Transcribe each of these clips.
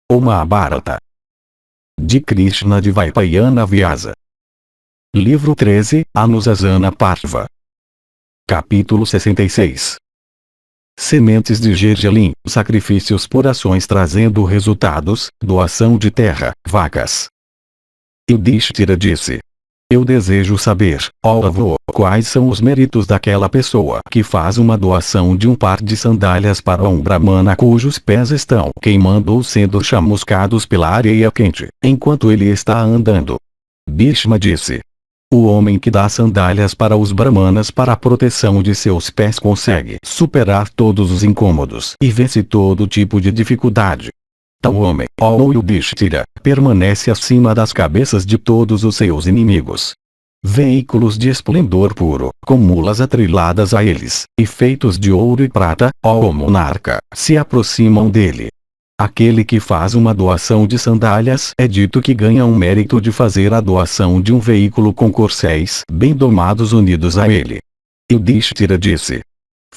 O Mahabharata. De Krishna de Vaipayana Vyasa. Livro 13, Anusasana Parva. Capítulo 66. Sementes de gergelim, sacrifícios por ações trazendo resultados, doação de terra, vacas. Yudhishthira disse: eu desejo saber, ó avô, quais são os méritos daquela pessoa que faz uma doação de um par de sandálias para um brahmana cujos pés estão queimando ou sendo chamuscados pela areia quente, enquanto ele está andando. Bhishma disse: o homem que dá sandálias para os brahmanas para a proteção de seus pés consegue superar todos os incômodos e vence todo tipo de dificuldade. Tal homem, ó Yudhishthira, permanece acima das cabeças de todos os seus inimigos. Veículos de esplendor puro, com mulas atriladas a eles, e feitos de ouro e prata, ó monarca, se aproximam dele. Aquele que faz uma doação de sandálias é dito que ganha um mérito de fazer a doação de um veículo com corcéis bem domados unidos a ele. Yudhishthira disse: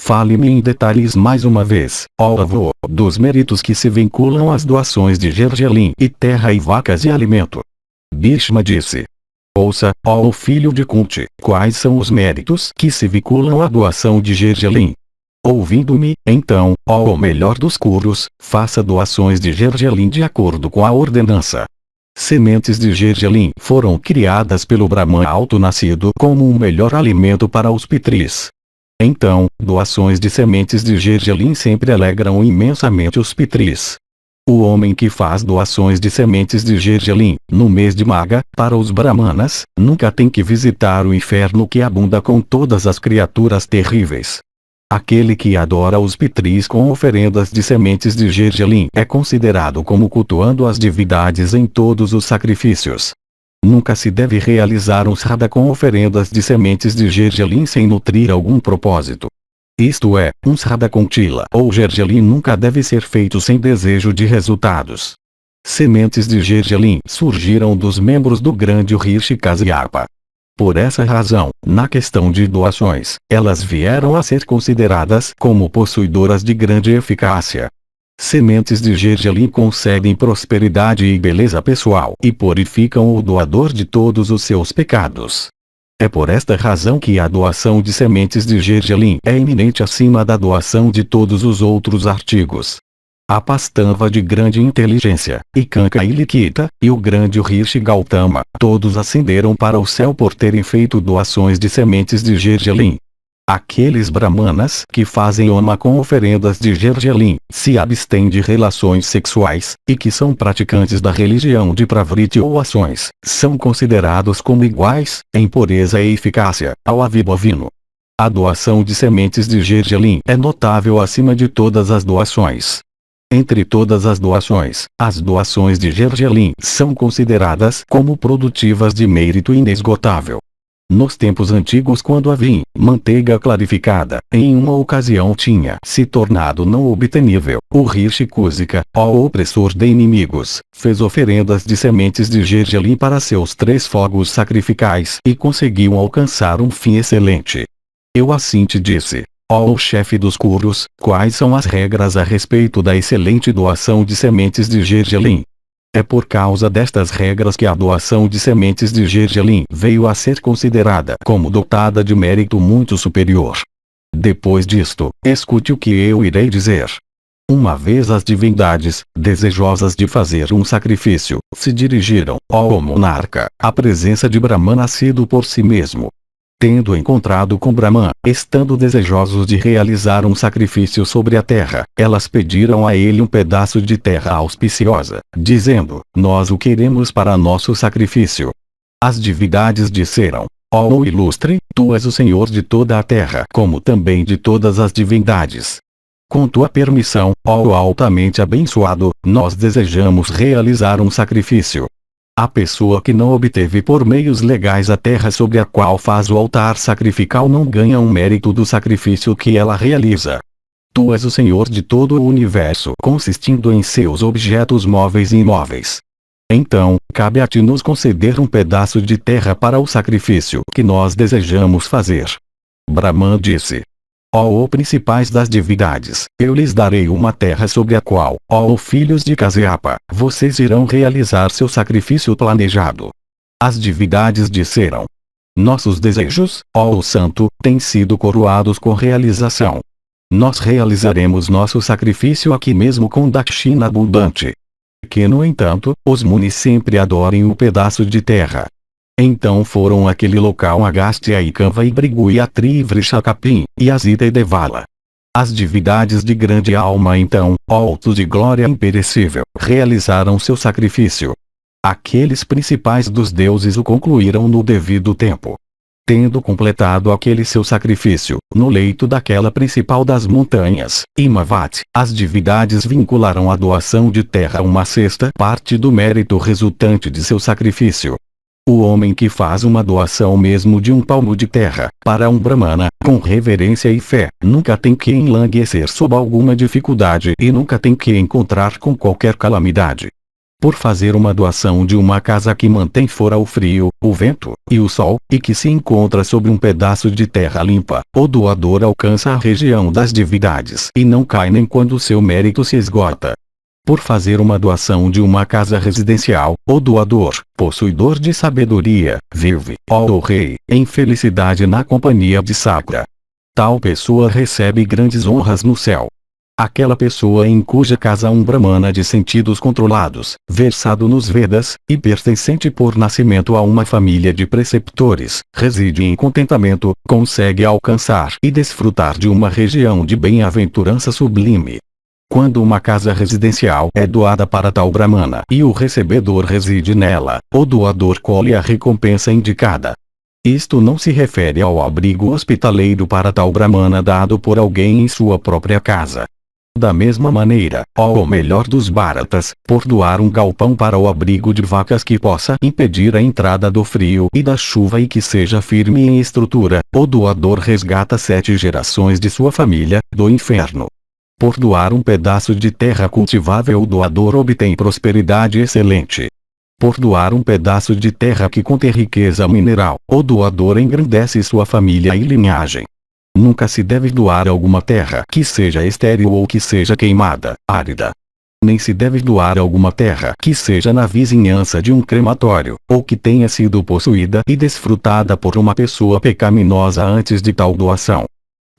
fale-me em detalhes mais uma vez, ó avô, dos méritos que se vinculam às doações de gergelim e terra e vacas e alimento. Bhishma disse: ouça, ó filho de Kunti, quais são os méritos que se vinculam à doação de gergelim. Ouvindo-me, então, ó melhor dos Kurus, faça doações de gergelim de acordo com a ordenança. Sementes de gergelim foram criadas pelo Brahman alto-nascido como um melhor alimento para os pitris. Então, doações de sementes de gergelim sempre alegram imensamente os pitris. O homem que faz doações de sementes de gergelim, no mês de Magha, para os brahmanas, nunca tem que visitar o inferno que abunda com todas as criaturas terríveis. Aquele que adora os pitris com oferendas de sementes de gergelim é considerado como cultuando as divindades em todos os sacrifícios. Nunca se deve realizar um sraddha com oferendas de sementes de gergelim sem nutrir algum propósito. Isto é, um sraddha com tila ou gergelim nunca deve ser feito sem desejo de resultados. Sementes de gergelim surgiram dos membros do grande Rishi Kasyapa. Por essa razão, na questão de doações, elas vieram a ser consideradas como possuidoras de grande eficácia. Sementes de gergelim concedem prosperidade e beleza pessoal e purificam o doador de todos os seus pecados. É por esta razão que a doação de sementes de gergelim é eminente acima da doação de todos os outros artigos. A Pastava de grande inteligência, e Kanka e Likita, e o grande Rishi Gautama, todos ascenderam para o céu por terem feito doações de sementes de gergelim. Aqueles brahmanas que fazem homa com oferendas de gergelim, se abstêm de relações sexuais, e que são praticantes da religião de pravriti ou ações, são considerados como iguais, em pureza e eficácia, ao ave bovino. A doação de sementes de gergelim é notável acima de todas as doações. Entre todas as doações de gergelim são consideradas como produtivas de mérito inesgotável. Nos tempos antigos, quando a manteiga clarificada, em uma ocasião tinha se tornado não obtenível, o Rishi Kusika, ó opressor de inimigos, fez oferendas de sementes de gergelim para seus 3 fogos sacrificais e conseguiu alcançar um fim excelente. Eu assim te disse: ó chefe dos Kurus, quais são as regras a respeito da excelente doação de sementes de gergelim? É por causa destas regras que a doação de sementes de gergelim veio a ser considerada como dotada de mérito muito superior. Depois disto, escute o que eu irei dizer. Uma vez as divindades, desejosas de fazer um sacrifício, se dirigiram, ó monarca, à presença de Brahman nascido por si mesmo. Tendo encontrado com Brahman, estando desejosos de realizar um sacrifício sobre a terra, elas pediram a ele um pedaço de terra auspiciosa, dizendo: nós o queremos para nosso sacrifício. As divindades disseram: ó ilustre, tu és o senhor de toda a terra, como também de todas as divindades. Com tua permissão, ó altamente abençoado, nós desejamos realizar um sacrifício. A pessoa que não obteve por meios legais a terra sobre a qual faz o altar sacrificial não ganha um mérito do sacrifício que ela realiza. Tu és o Senhor de todo o universo, consistindo em seus objetos móveis e imóveis. Então, cabe a ti nos conceder um pedaço de terra para o sacrifício que nós desejamos fazer. Brahman disse: Ó principais das divindades, eu lhes darei uma terra sobre a qual, ó filhos de Caseapa, vocês irão realizar seu sacrifício planejado. As divindades disseram: nossos desejos, ó santo, têm sido coroados com realização. Nós realizaremos nosso sacrifício aqui mesmo com Dakshina abundante. Que no entanto, os munis sempre adorem o pedaço de terra. Então foram àquele local Agastya e Kanva e Brigu e Atri e Vrishakapim, e Asita e Devala. As divindades de grande alma então, altos de glória imperecível, realizaram seu sacrifício. Aqueles principais dos deuses o concluíram no devido tempo. Tendo completado aquele seu sacrifício, no leito daquela principal das montanhas, Himavat, as divindades vincularam a doação de terra a uma sexta parte do mérito resultante de seu sacrifício. O homem que faz uma doação mesmo de um palmo de terra, para um Brahmana, com reverência e fé, nunca tem que enlanguecer sob alguma dificuldade e nunca tem que encontrar com qualquer calamidade. Por fazer uma doação de uma casa que mantém fora o frio, o vento, e o sol, e que se encontra sobre um pedaço de terra limpa, o doador alcança a região das divindades e não cai nem quando seu mérito se esgota. Por fazer uma doação de uma casa residencial, o doador, possuidor de sabedoria, vive, ó rei, em felicidade na companhia de Sakra. Tal pessoa recebe grandes honras no céu. Aquela pessoa em cuja casa um Brahmana de sentidos controlados, versado nos Vedas, e pertencente por nascimento a uma família de preceptores, reside em contentamento, consegue alcançar e desfrutar de uma região de bem-aventurança sublime. Quando uma casa residencial é doada para tal Brahmana e o recebedor reside nela, o doador colhe a recompensa indicada. Isto não se refere ao abrigo hospitaleiro para tal Brahmana dado por alguém em sua própria casa. Da mesma maneira, o melhor dos Bharatas, por doar um galpão para o abrigo de vacas que possa impedir a entrada do frio e da chuva e que seja firme em estrutura, o doador resgata 7 gerações de sua família, do inferno. Por doar um pedaço de terra cultivável o doador obtém prosperidade excelente. Por doar um pedaço de terra que contém riqueza mineral, o doador engrandece sua família e linhagem. Nunca se deve doar alguma terra que seja estéril ou que seja queimada, árida. Nem se deve doar alguma terra que seja na vizinhança de um crematório, ou que tenha sido possuída e desfrutada por uma pessoa pecaminosa antes de tal doação.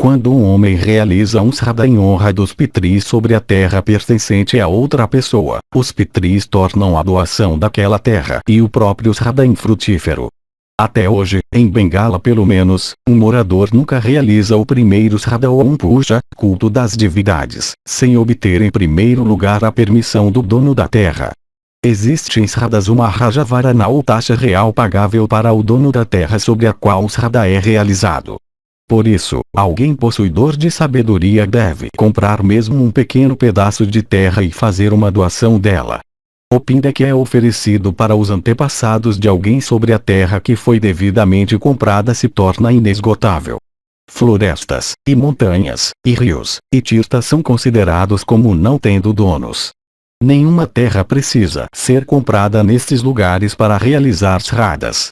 Quando um homem realiza um sraddha em honra dos pitris sobre a terra pertencente a outra pessoa, os pitris tornam a doação daquela terra e o próprio sraddha infrutífero. Até hoje, em Bengala pelo menos, um morador nunca realiza o primeiro sraddha ou um puja, culto das divindades, sem obter em primeiro lugar a permissão do dono da terra. Existe em sraddhas uma rajavarana ou taxa real pagável para o dono da terra sobre a qual o sraddha é realizado. Por isso, alguém possuidor de sabedoria deve comprar mesmo um pequeno pedaço de terra e fazer uma doação dela. O pinda que é oferecido para os antepassados de alguém sobre a terra que foi devidamente comprada se torna inesgotável. Florestas, e montanhas, e rios, e tirtas são considerados como não tendo donos. Nenhuma terra precisa ser comprada nestes lugares para realizar sraddhas.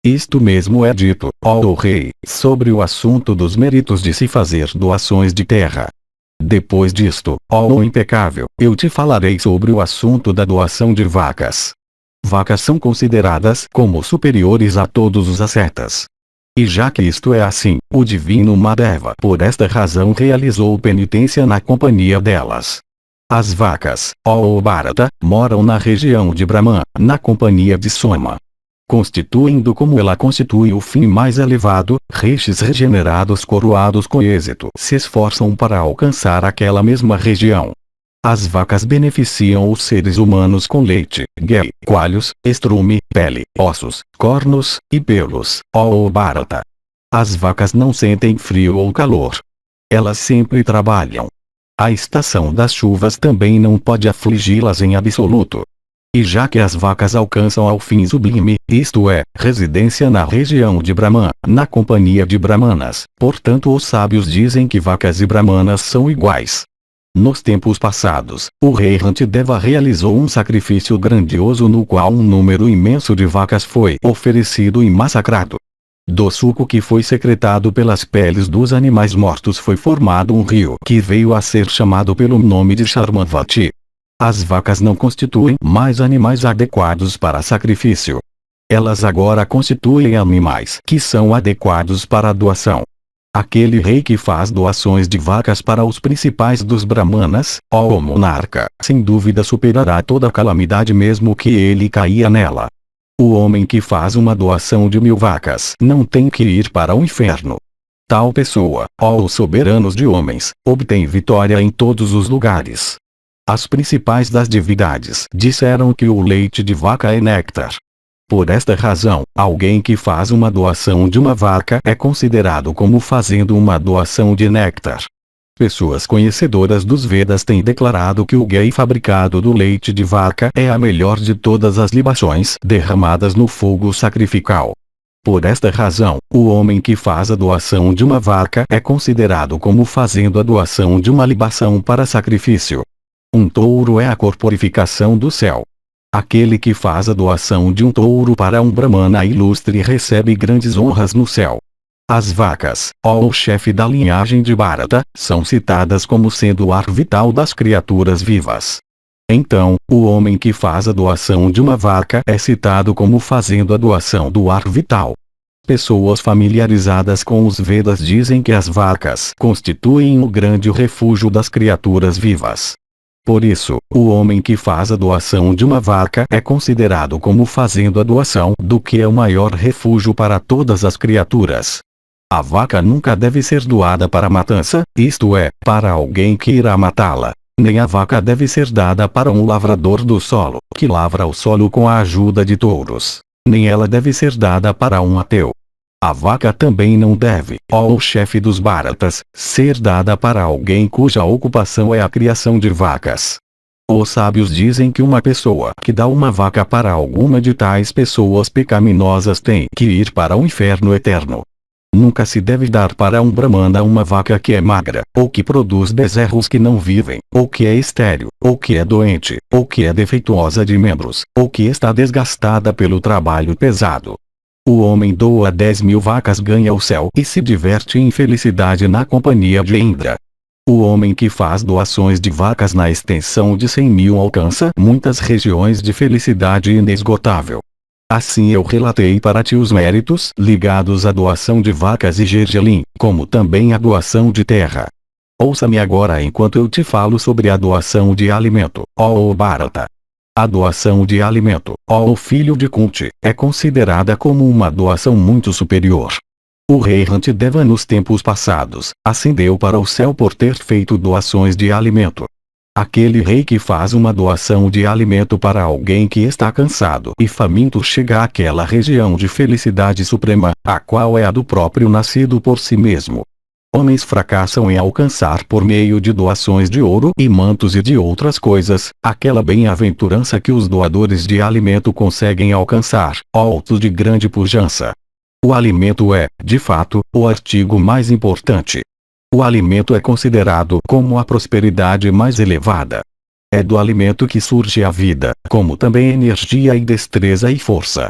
Isto mesmo é dito, ó rei, sobre o assunto dos méritos de se fazer doações de terra. Depois disto, ó impecável, eu te falarei sobre o assunto da doação de vacas. Vacas são consideradas como superiores a todos os ascetas. E já que isto é assim, o divino Madeva por esta razão realizou penitência na companhia delas. As vacas, ó Bharata, moram na região de Brahman, na companhia de Soma. Constituindo como ela constitui o fim mais elevado, rishis regenerados coroados com êxito se esforçam para alcançar aquela mesma região. As vacas beneficiam os seres humanos com leite, ghee, coalhos, estrume, pele, ossos, cornos, e pelos, ó Bharata. As vacas não sentem frio ou calor. Elas sempre trabalham. A estação das chuvas também não pode afligi-las em absoluto. E já que as vacas alcançam ao fim sublime, isto é, residência na região de Brahman, na companhia de Brahmanas, portanto os sábios dizem que vacas e Brahmanas são iguais. Nos tempos passados, o rei Rantideva realizou um sacrifício grandioso no qual um número imenso de vacas foi oferecido e massacrado. Do suco que foi secretado pelas peles dos animais mortos foi formado um rio que veio a ser chamado pelo nome de Charmanvati. As vacas não constituem mais animais adequados para sacrifício. Elas agora constituem animais que são adequados para a doação. Aquele rei que faz doações de vacas para os principais dos brahmanas, ó monarca, sem dúvida superará toda calamidade mesmo que ele caia nela. O homem que faz uma doação de 1000 vacas não tem que ir para o inferno. Tal pessoa, ó os soberanos de homens, obtém vitória em todos os lugares. As principais das divindades disseram que o leite de vaca é néctar. Por esta razão, alguém que faz uma doação de uma vaca é considerado como fazendo uma doação de néctar. Pessoas conhecedoras dos Vedas têm declarado que o ghee fabricado do leite de vaca é a melhor de todas as libações derramadas no fogo sacrificial. Por esta razão, o homem que faz a doação de uma vaca é considerado como fazendo a doação de uma libação para sacrifício. Um touro é a corporificação do céu. Aquele que faz a doação de um touro para um brahmana ilustre recebe grandes honras no céu. As vacas, ó o chefe da linhagem de Bharata, são citadas como sendo o ar vital das criaturas vivas. Então, o homem que faz a doação de uma vaca é citado como fazendo a doação do ar vital. Pessoas familiarizadas com os Vedas dizem que as vacas constituem o grande refúgio das criaturas vivas. Por isso, o homem que faz a doação de uma vaca é considerado como fazendo a doação do que é o maior refúgio para todas as criaturas. A vaca nunca deve ser doada para matança, isto é, para alguém que irá matá-la. Nem a vaca deve ser dada para um lavrador do solo, que lavra o solo com a ajuda de touros. Nem ela deve ser dada para um ateu. A vaca também não deve, ó o chefe dos Bharatas, ser dada para alguém cuja ocupação é a criação de vacas. Os sábios dizem que uma pessoa que dá uma vaca para alguma de tais pessoas pecaminosas tem que ir para o inferno eterno. Nunca se deve dar para um brahmana uma vaca que é magra, ou que produz bezerros que não vivem, ou que é estéril, ou que é doente, ou que é defeituosa de membros, ou que está desgastada pelo trabalho pesado. O homem doa 10.000 vacas, ganha o céu e se diverte em felicidade na companhia de Indra. O homem que faz doações de vacas na extensão de 100.000 alcança muitas regiões de felicidade inesgotável. Assim eu relatei para ti os méritos ligados à doação de vacas e gergelim, como também à doação de terra. Ouça-me agora enquanto eu te falo sobre a doação de alimento, ó Bharata. A doação de alimento, ó filho de Kunti, é considerada como uma doação muito superior. O rei Antideva nos tempos passados, ascendeu para o céu por ter feito doações de alimento. Aquele rei que faz uma doação de alimento para alguém que está cansado e faminto chega àquela região de felicidade suprema, a qual é a do próprio nascido por si mesmo. Homens fracassam em alcançar por meio de doações de ouro e mantos e de outras coisas, aquela bem-aventurança que os doadores de alimento conseguem alcançar, altos de grande pujança. O alimento é, de fato, o artigo mais importante. O alimento é considerado como a prosperidade mais elevada. É do alimento que surge a vida, como também energia e destreza e força.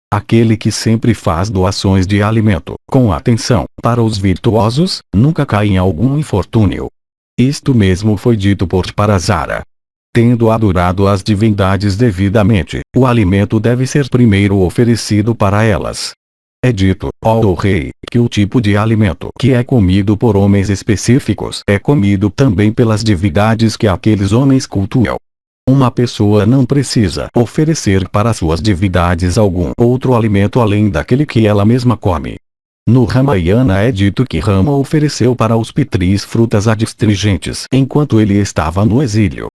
Aquele que sempre faz doações de alimento, com atenção, para os virtuosos, nunca cai em algum infortúnio. Isto mesmo foi dito por Parasara. Tendo adorado as divindades devidamente, o alimento deve ser primeiro oferecido para elas. É dito, ó rei, que o tipo de alimento que é comido por homens específicos é comido também pelas divindades que aqueles homens cultuam. Uma pessoa não precisa oferecer para suas divindades algum outro alimento além daquele que ela mesma come. No Ramayana é dito que Rama ofereceu para os pitris frutas adstringentes enquanto ele estava no exílio.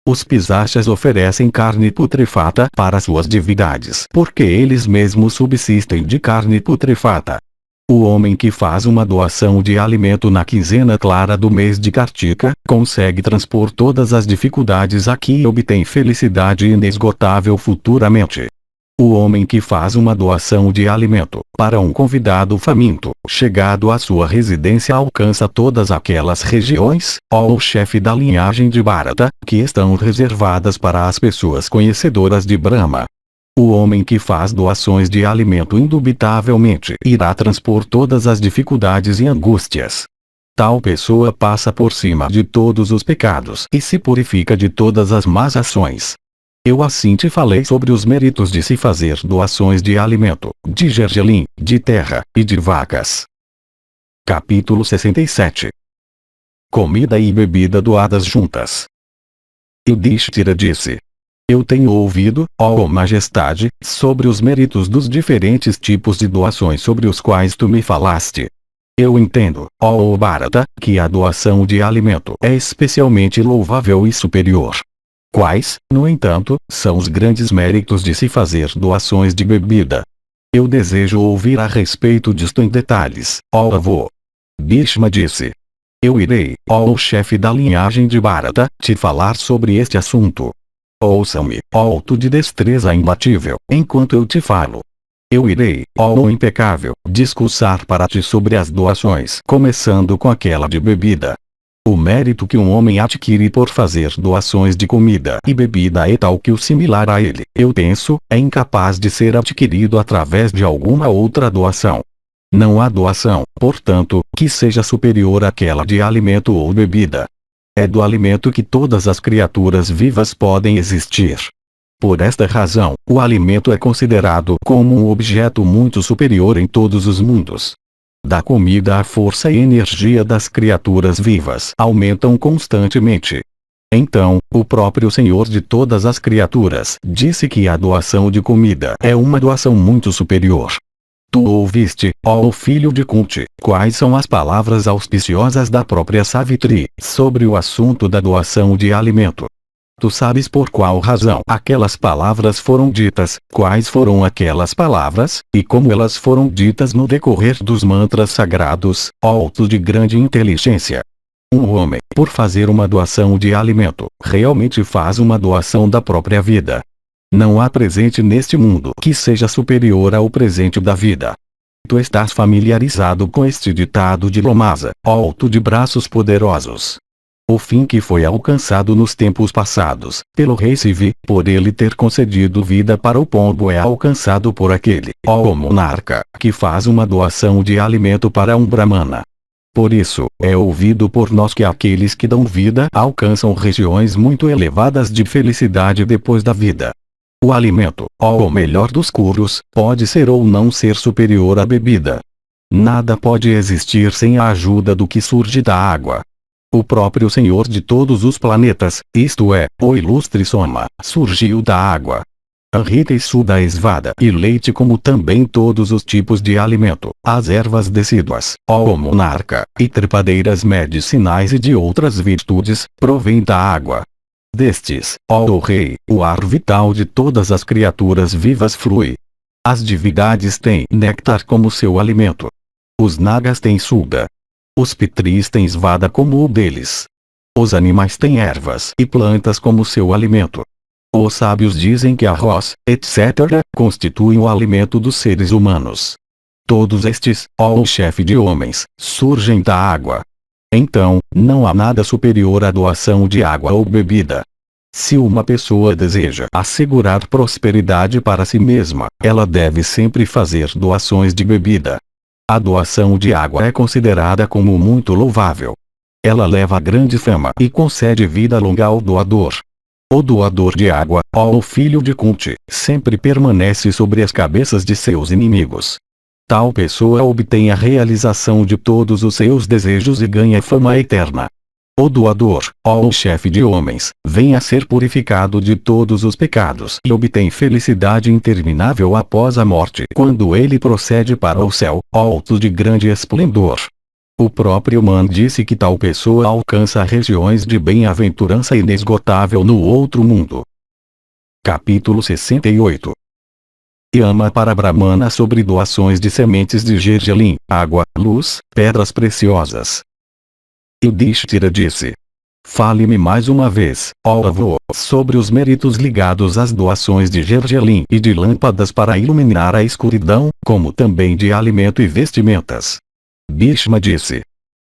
Os pisachas oferecem carne putrefata para suas divindades porque eles mesmos subsistem de carne putrefata. O homem que faz uma doação de alimento na quinzena clara do mês de Kartika, consegue transpor todas as dificuldades aqui e obtém felicidade inesgotável futuramente. O homem que faz uma doação de alimento para um convidado faminto, chegado à sua residência alcança todas aquelas regiões, ó o chefe da linhagem de Bharata, que estão reservadas para as pessoas conhecedoras de Brahma. O homem que faz doações de alimento indubitavelmente irá transpor todas as dificuldades e angústias. Tal pessoa passa por cima de todos os pecados e se purifica de todas as más ações. Eu assim te falei sobre os méritos de se fazer doações de alimento, de gergelim, de terra e de vacas. Capítulo 67. Comida e bebida doadas juntas. Yudhishthira disse: Eu tenho ouvido, ó Majestade, sobre os méritos dos diferentes tipos de doações sobre os quais tu me falaste. Eu entendo, ó Bharata, que a doação de alimento é especialmente louvável e superior. Quais, no entanto, são os grandes méritos de se fazer doações de bebida? Eu desejo ouvir a respeito disto em detalhes, ó avô. Bhishma disse: Eu irei, ó chefe da linhagem de Bharata, te falar sobre este assunto. Ouça-me, ó tu de destreza imbatível, enquanto eu te falo. Eu irei, ó impecável, discursar para ti sobre as doações, começando com aquela de bebida. O mérito que um homem adquire por fazer doações de comida e bebida é tal que o similar a ele, eu penso, é incapaz de ser adquirido através de alguma outra doação. Não há doação, portanto, que seja superior àquela de alimento ou bebida. É do alimento que todas as criaturas vivas podem existir. Por esta razão, o alimento é considerado como um objeto muito superior em todos os mundos. Da comida a força e energia das criaturas vivas aumentam constantemente. Então, o próprio Senhor de todas as criaturas disse que a doação de comida é uma doação muito superior. Tu ouviste, ó filho de Kunti, quais são as palavras auspiciosas da própria Savitri sobre o assunto da doação de alimento. Tu sabes por qual razão aquelas palavras foram ditas, quais foram aquelas palavras, e como elas foram ditas no decorrer dos mantras sagrados, ó tu de grande inteligência. Um homem, por fazer uma doação de alimento, realmente faz uma doação da própria vida. Não há presente neste mundo que seja superior ao presente da vida. Tu estás familiarizado com este ditado de Lomasa, ó tu de braços poderosos. O fim que foi alcançado nos tempos passados, pelo rei Sivi, por ele ter concedido vida para o pombo é alcançado por aquele, ó monarca, que faz uma doação de alimento para um brahmana. Por isso, é ouvido por nós que aqueles que dão vida alcançam regiões muito elevadas de felicidade depois da vida. O alimento, ou o melhor dos curos, pode ser ou não ser superior à bebida. Nada pode existir sem a ajuda do que surge da água. O próprio Senhor de todos os planetas, isto é, o ilustre Soma, surgiu da água. Anrita e Suda Esvada e leite, como também todos os tipos de alimento, as ervas decíduas, ó monarca, e trepadeiras medicinais e de outras virtudes, provém da água. Destes, ó rei, o ar vital de todas as criaturas vivas flui. As divindades têm néctar como seu alimento. Os nagas têm suda. Os pitris têm svada como o deles. Os animais têm ervas e plantas como seu alimento. Os sábios dizem que arroz, etc., constituem o alimento dos seres humanos. Todos estes, ó chefe de homens, surgem da água. Então, não há nada superior à doação de água ou bebida. Se uma pessoa deseja assegurar prosperidade para si mesma, ela deve sempre fazer doações de bebida. A doação de água é considerada como muito louvável. Ela leva grande fama e concede vida longa ao doador. O doador de água, ó filho de Kunti, sempre permanece sobre as cabeças de seus inimigos. Tal pessoa obtém a realização de todos os seus desejos e ganha fama eterna. O doador, ó chefe de homens, vem a ser purificado de todos os pecados e obtém felicidade interminável após a morte quando ele procede para o céu, ó tu de grande esplendor. O próprio Man disse que tal pessoa alcança regiões de bem-aventurança inesgotável no outro mundo. Capítulo 68. Yama para Brahmana sobre doações de sementes de gergelim, água, luz, pedras preciosas. Yudhishthira disse: Fale-me mais uma vez, ó avô, sobre os méritos ligados às doações de gergelim e de lâmpadas para iluminar a escuridão, como também de alimento e vestimentas. Bhishma disse: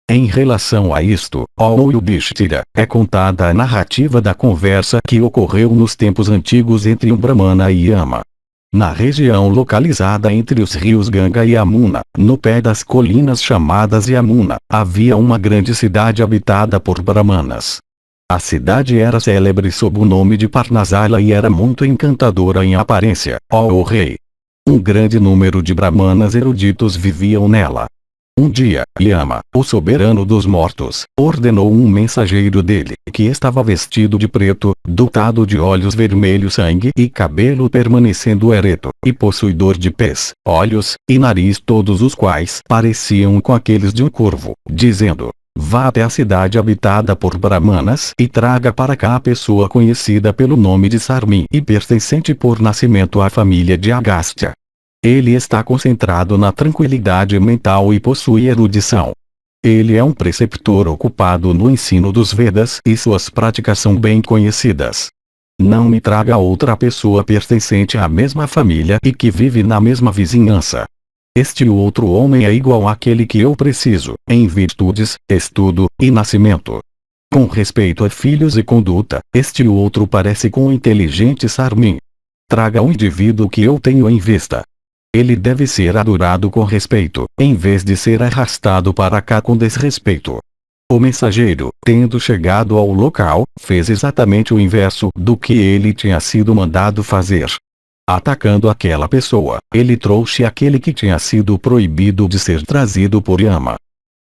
Em relação a isto, ó Yudhishthira, é contada a narrativa da conversa que ocorreu nos tempos antigos entre um Brahmana e Yama. Na região localizada entre os rios Ganga e Yamuna, no pé das colinas chamadas Yamuna, havia uma grande cidade habitada por brahmanas. A cidade era célebre sob o nome de Parnasala e era muito encantadora em aparência, ó o rei. Um grande número de brahmanas eruditos viviam nela. Um dia, Yama, o soberano dos mortos, ordenou um mensageiro dele, que estava vestido de preto, dotado de olhos vermelhos sangue e cabelo permanecendo ereto, e possuidor de pés, olhos, e nariz todos os quais pareciam com aqueles de um corvo, dizendo: vá até a cidade habitada por brahmanas e traga para cá a pessoa conhecida pelo nome de Sarmin e pertencente por nascimento à família de Agastya. Ele está concentrado na tranquilidade mental e possui erudição. Ele é um preceptor ocupado no ensino dos Vedas e suas práticas são bem conhecidas. Não me traga outra pessoa pertencente à mesma família e que vive na mesma vizinhança. Este outro homem é igual àquele que eu preciso, em virtudes, estudo, e nascimento. Com respeito a filhos e conduta, este outro parece com o inteligente Sarmin. Traga o indivíduo que eu tenho em vista. Ele deve ser adorado com respeito, em vez de ser arrastado para cá com desrespeito. O mensageiro, tendo chegado ao local, fez exatamente o inverso do que ele tinha sido mandado fazer. Atacando aquela pessoa, ele trouxe aquele que tinha sido proibido de ser trazido por Yama.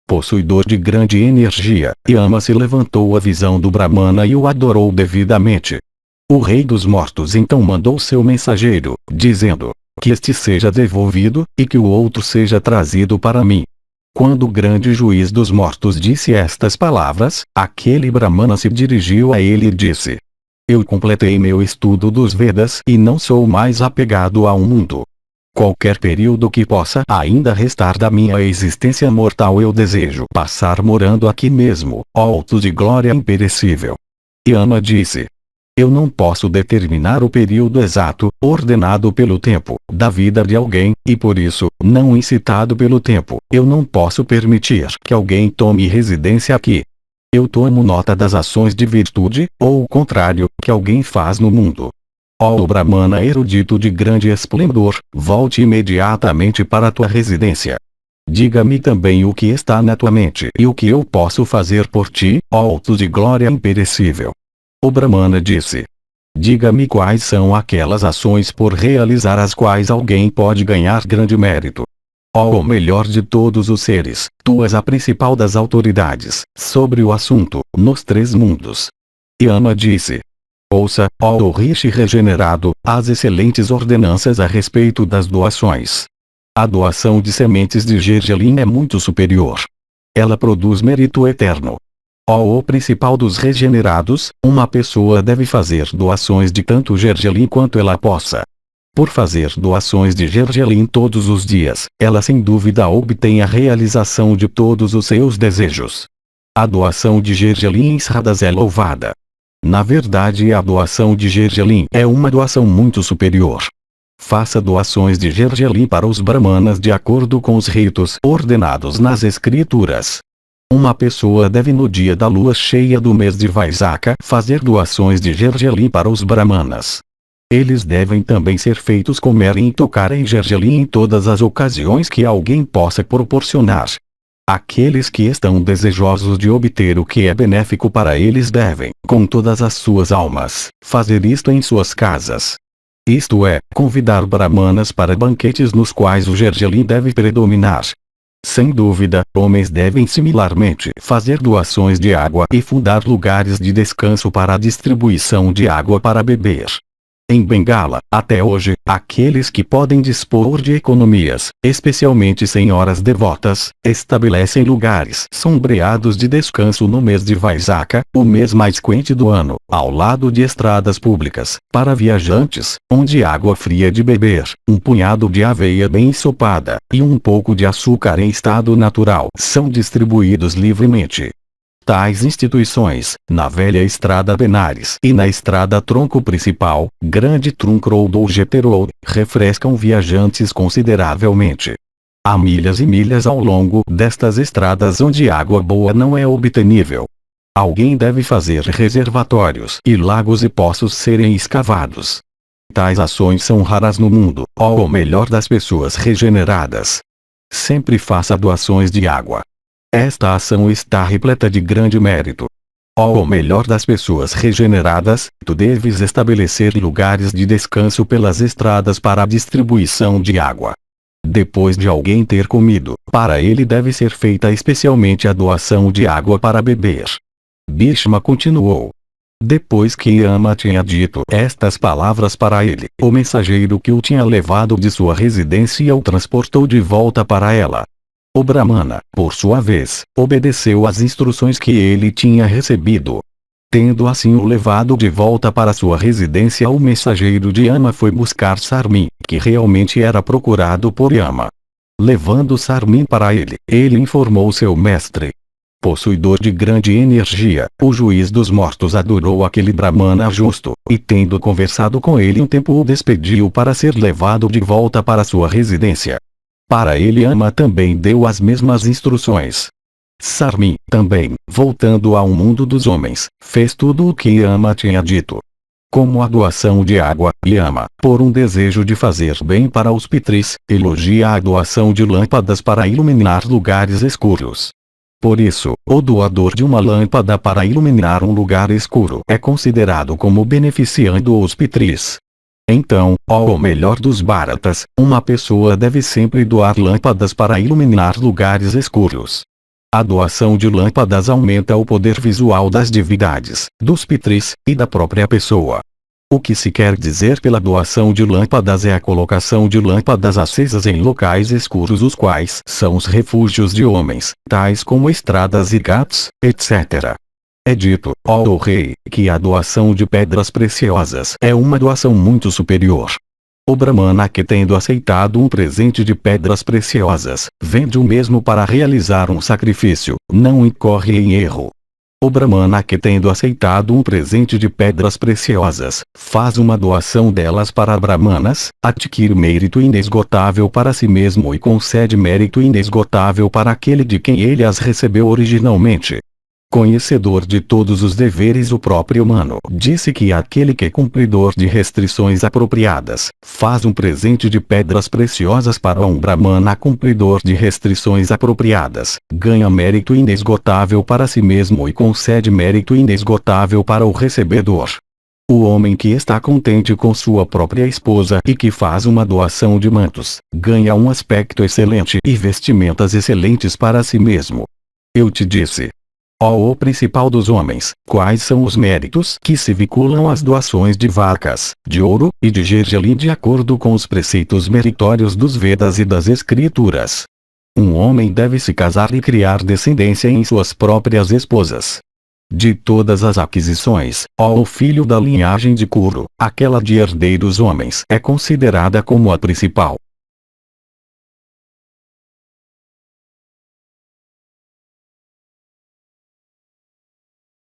Possuidor de grande energia, Yama se levantou à visão do Brahmana e o adorou devidamente. O rei dos mortos então mandou seu mensageiro, dizendo: que este seja devolvido, e que o outro seja trazido para mim. Quando o grande juiz dos mortos disse estas palavras, aquele Brahmana se dirigiu a ele e disse: eu completei meu estudo dos Vedas e não sou mais apegado ao mundo. Qualquer período que possa ainda restar da minha existência mortal eu desejo passar morando aqui mesmo, ó alto de glória imperecível. Yama disse: eu não posso determinar o período exato, ordenado pelo tempo, da vida de alguém, e por isso, não incitado pelo tempo, eu não posso permitir que alguém tome residência aqui. Eu tomo nota das ações de virtude, ou o contrário, que alguém faz no mundo. Ó Brahmana erudito de grande esplendor, volte imediatamente para a tua residência. Diga-me também o que está na tua mente e o que eu posso fazer por ti, ó alto de glória imperecível. O Brahmana disse: diga-me quais são aquelas ações por realizar as quais alguém pode ganhar grande mérito. Ó o melhor de todos os seres, tu és a principal das autoridades, sobre o assunto, nos 3 mundos. Yama disse: ouça, ó o Rishi regenerado, as excelentes ordenanças a respeito das doações. A doação de sementes de gergelim é muito superior. Ela produz mérito eterno. Ó o principal dos regenerados, uma pessoa deve fazer doações de tanto gergelim quanto ela possa. Por fazer doações de gergelim todos os dias, ela sem dúvida obtém a realização de todos os seus desejos. A doação de gergelim em Sradas é louvada. Na verdade, a doação de gergelim é uma doação muito superior. Faça doações de gergelim para os brahmanas de acordo com os ritos ordenados nas escrituras. Uma pessoa deve no dia da lua cheia do mês de Vaisakha fazer doações de gergelim para os brahmanas. Eles devem também ser feitos comerem e tocarem gergelim em todas as ocasiões que alguém possa proporcionar. Aqueles que estão desejosos de obter o que é benéfico para eles devem, com todas as suas almas, fazer isto em suas casas. Isto é, convidar brahmanas para banquetes nos quais o gergelim deve predominar. Sem dúvida, homens devem similarmente fazer doações de água e fundar lugares de descanso para a distribuição de água para beber. Em Bengala, até hoje, aqueles que podem dispor de economias, especialmente senhoras devotas, estabelecem lugares sombreados de descanso no mês de Vaisakha, o mês mais quente do ano, ao lado de estradas públicas, para viajantes, onde água fria de beber, um punhado de aveia bem ensopada, e um pouco de açúcar em estado natural são distribuídos livremente. Tais instituições, na velha estrada Benares e na estrada tronco principal, Grande Trunk Road ou GT Road, refrescam viajantes consideravelmente. Há milhas e milhas ao longo destas estradas onde água boa não é obtenível. Alguém deve fazer reservatórios e lagos e poços serem escavados. Tais ações são raras no mundo, ou melhor das pessoas regeneradas. Sempre faça doações de água. Esta ação está repleta de grande mérito. Ou melhor das pessoas regeneradas, tu deves estabelecer lugares de descanso pelas estradas para a distribuição de água. Depois de alguém ter comido, para ele deve ser feita especialmente a doação de água para beber. Bhishma continuou. Depois que Yama tinha dito estas palavras para ele, o mensageiro que o tinha levado de sua residência o transportou de volta para ela. O Brahmana, por sua vez, obedeceu às instruções que ele tinha recebido. Tendo assim o levado de volta para sua residência, o mensageiro de Yama foi buscar Sarmin, que realmente era procurado por Yama. Levando Sarmin para ele, ele informou seu mestre. Possuidor de grande energia, o juiz dos mortos adorou aquele Brahmana justo, e tendo conversado com ele um tempo o despediu para ser levado de volta para sua residência. Para ele Yama também deu as mesmas instruções. Sarmin, também, voltando ao mundo dos homens, fez tudo o que Yama tinha dito. Como a doação de água, Yama, por um desejo de fazer bem para os pitris, elogia a doação de lâmpadas para iluminar lugares escuros. Por isso, o doador de uma lâmpada para iluminar um lugar escuro é considerado como beneficiando os pitris. Então, ou melhor dos bharatas, uma pessoa deve sempre doar lâmpadas para iluminar lugares escuros. A doação de lâmpadas aumenta o poder visual das divindades, dos pitris, e da própria pessoa. O que se quer dizer pela doação de lâmpadas é a colocação de lâmpadas acesas em locais escuros, os quais são os refúgios de homens, tais como estradas e ghats, etc. É dito, ó rei, que a doação de pedras preciosas é uma doação muito superior. O Brahmana que tendo aceitado um presente de pedras preciosas, vende o mesmo para realizar um sacrifício, não incorre em erro. O Brahmana que tendo aceitado um presente de pedras preciosas, faz uma doação delas para Brahmanas, adquire mérito inesgotável para si mesmo e concede mérito inesgotável para aquele de quem ele as recebeu originalmente. Conhecedor de todos os deveres, o próprio Mano disse que aquele que é cumpridor de restrições apropriadas, faz um presente de pedras preciosas para um Brahmana cumpridor de restrições apropriadas, ganha mérito inesgotável para si mesmo e concede mérito inesgotável para o recebedor. O homem que está contente com sua própria esposa e que faz uma doação de mantos, ganha um aspecto excelente e vestimentas excelentes para si mesmo. Eu te disse. Ó o principal dos homens, quais são os méritos que se vinculam às doações de vacas, de ouro, e de gergelim de acordo com os preceitos meritórios dos Vedas e das Escrituras? Um homem deve se casar e criar descendência em suas próprias esposas. De todas as aquisições, ó o filho da linhagem de Kuru, aquela de herdeiros homens é considerada como a principal.